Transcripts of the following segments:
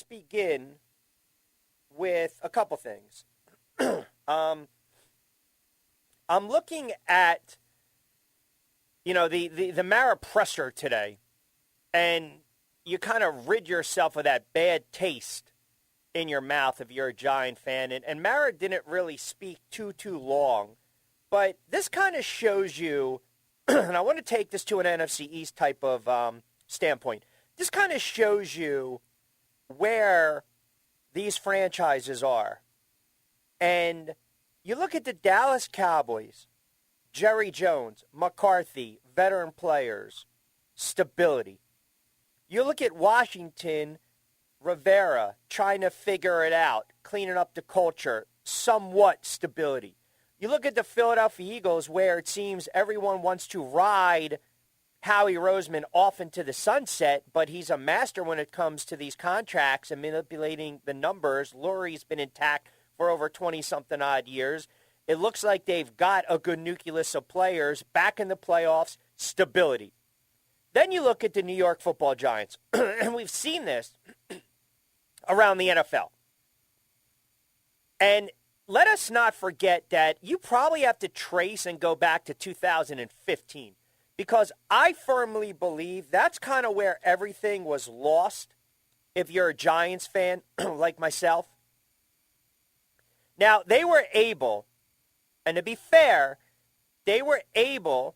us begin with a couple things. I'm looking at, the Mara presser today, and you kind of rid yourself of that bad taste in your mouth if you're a Giant fan. And Mara didn't really speak too long. But this kind of shows you, and I want to take this to an NFC East type of standpoint. This kind of shows you where these franchises are. And you look at the Dallas Cowboys, Jerry Jones, McCarthy, veteran players, stability. You look at Washington, Rivera, trying to figure it out, cleaning up the culture, somewhat stability. You look at the Philadelphia Eagles, where it seems everyone wants to ride Howie Roseman off into the sunset, but he's a master when it comes to these contracts and manipulating the numbers. Lurie's been intact for over 20-something odd years. It looks like they've got a good nucleus of players back in the playoffs, stability. Then you look at the New York Football Giants, and we've seen this around the NFL. And let us not forget that you probably have to trace and go back to 2015, because I firmly believe that's kind of where everything was lost if you're a Giants fan like myself. Now, they were able, and to be fair, they were able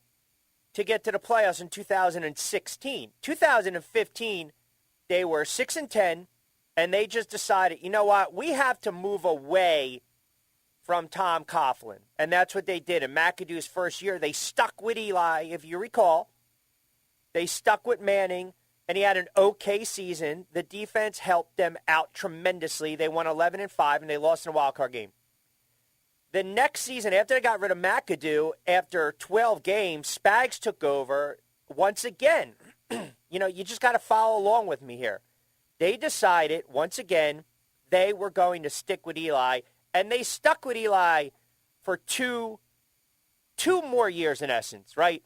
to get to the playoffs in 2016. 2015, they were 6-10, and they just decided, you know what, we have to move away from Tom Coughlin. And that's what they did. In McAdoo's first year, they stuck with Eli, if you recall. They stuck with Manning, and he had an okay season. The defense helped them out tremendously. They won 11-5, and they lost in a wild card game. The next season, after they got rid of McAdoo, after 12 games, Spags took over once again. You just got to follow along with me here. They decided, once again, they were going to stick with Eli, and they stuck with Eli for two more years, in essence, right?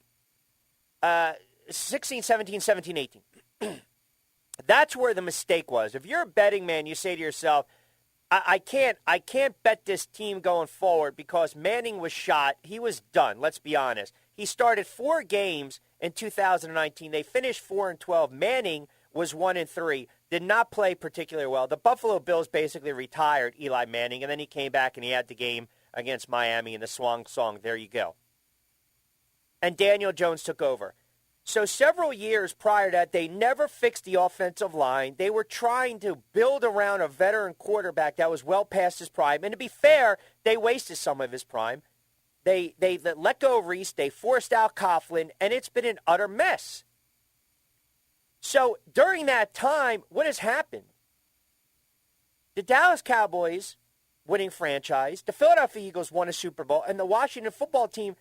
16, 17, 17, 18. That's where the mistake was. If you're a betting man, you say to yourself, I can't bet this team going forward because Manning was shot. He was done, let's be honest. He started 4 games in 2019. They finished 4-12. Manning was 1-3. Did not play particularly well. The Buffalo Bills basically retired Eli Manning, and then he came back and he had the game against Miami in the Swan Song. There you go. And Daniel Jones took over. So several years prior to that, they never fixed the offensive line. They were trying to build around a veteran quarterback that was well past his prime. And to be fair, they wasted some of his prime. They let go of Reese. They forced out Coughlin, and it's been an utter mess. So during that time, what has happened? The Dallas Cowboys, winning franchise, the Philadelphia Eagles won a Super Bowl, and the Washington football team,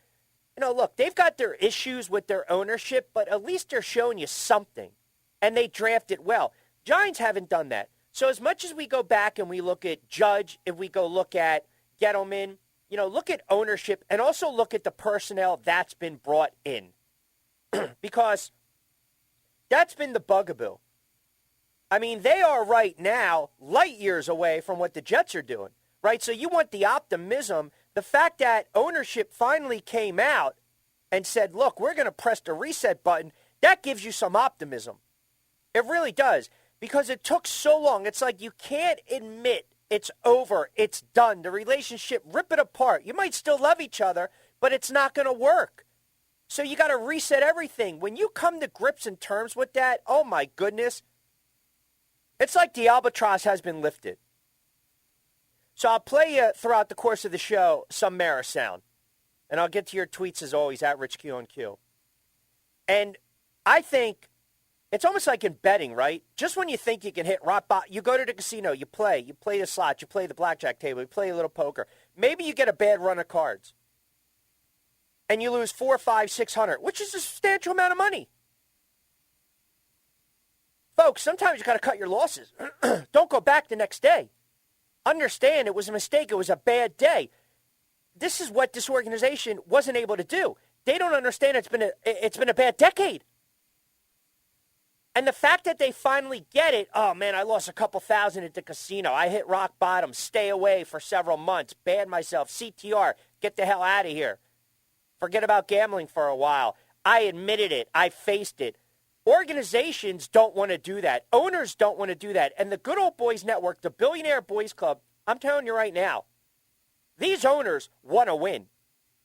look, they've got their issues with their ownership, but at least they're showing you something, and they drafted well. Giants haven't done that. So as much as we go back and we look at Judge, if we go look at Gettleman, look at ownership and also look at the personnel that's been brought in. Because that's been the bugaboo. I mean, they are right now light years away from what the Jets are doing, right? So you want the optimism. The fact that ownership finally came out and said, look, we're going to press the reset button, that gives you some optimism. It really does, because it took so long. It's like you can't admit it's over, it's done. The relationship, rip it apart. You might still love each other, but it's not going to work. So you got to reset everything. When you come to grips and terms with that, oh my goodness, it's like the albatross has been lifted. So I'll play you throughout the course of the show some Mara sound. And I'll get to your tweets as always at Rich Q. And I think it's almost like in betting, right? Just when you think you can hit rock bottom, you go to the casino, you play the slot, you play the blackjack table, you play a little poker. Maybe you get a bad run of cards. And you lose 400, 500, 600, which is a substantial amount of money. Folks, sometimes you got to cut your losses. Don't go back the next day. Understand it was a mistake. It was a bad day. This is what this organization wasn't able to do. They don't understand it's been a bad decade. And the fact that they finally get it, oh, man, I lost a couple thousand at the casino. I hit rock bottom, stay away for several months, banned myself, CTR, get the hell out of here. Forget about gambling for a while. I admitted it. I faced it. Organizations don't want to do that. Owners don't want to do that. And the Good Old Boys Network, the Billionaire Boys Club, I'm telling you right now, these owners want to win.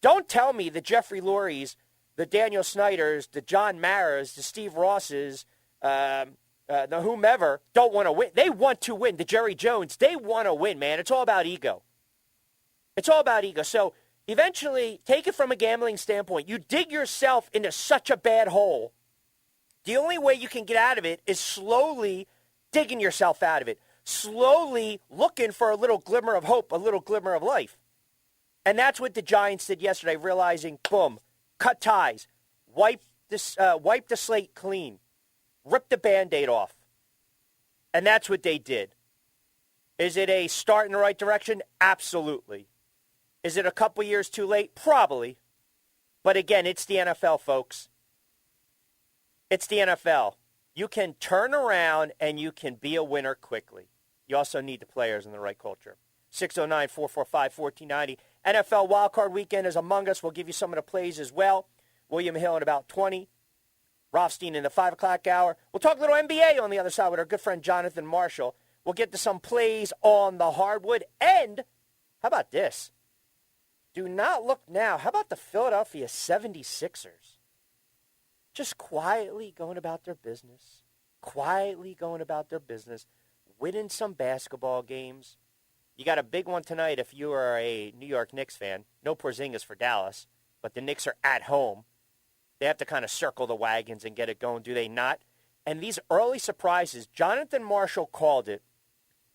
Don't tell me the Jeffrey Lurie's, the Daniel Snyders, the John Maras, the Steve Rosses, the whomever don't want to win. They want to win. The Jerry Jones, they want to win, man. It's all about ego. It's all about ego. So eventually, take it from a gambling standpoint. You dig yourself into such a bad hole. The only way you can get out of it is slowly digging yourself out of it. Slowly looking for a little glimmer of hope, a little glimmer of life. And that's what the Giants did yesterday, realizing, boom, cut ties, wipe the slate clean, rip the Band-Aid off. And that's what they did. Is it a start in the right direction? Absolutely. Is it a couple years too late? Probably. But again, it's the NFL, folks. It's the NFL. You can turn around and you can be a winner quickly. You also need the players and the right culture. 609-445-1490. NFL Wildcard Weekend is among us. We'll give you some of the plays as well. William Hill in about 20. Rothstein in the 5 o'clock hour. We'll talk a little NBA on the other side with our good friend Jonathan Marshall. We'll get to some plays on the hardwood. And how about this? Do not look now. How about the Philadelphia 76ers? Just quietly going about their business. Quietly going about their business. Winning some basketball games. You got a big one tonight if you are a New York Knicks fan. No Porzingis for Dallas, but the Knicks are at home. They have to kind of circle the wagons and get it going, do they not? And these early surprises, Jonathan Marshall called it.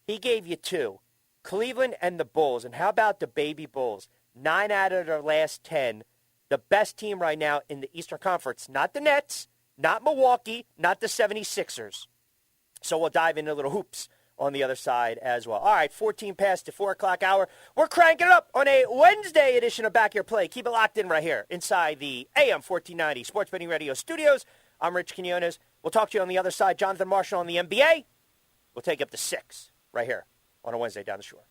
He gave you two, Cleveland and the Bulls. And how about the baby Bulls? 9 out of their last 10. The best team right now in the Eastern Conference. Not the Nets, not Milwaukee, not the 76ers. So we'll dive into little hoops on the other side as well. All right, 14 past the 4 o'clock hour. We're cranking it up on a Wednesday edition of Back Your Play. Keep it locked in right here inside the AM 1490 Sports Betting Radio studios. I'm Rich Quinones. We'll talk to you on the other side. Jonathan Marshall on the NBA. We'll take up to 6 right here on a Wednesday down the shore.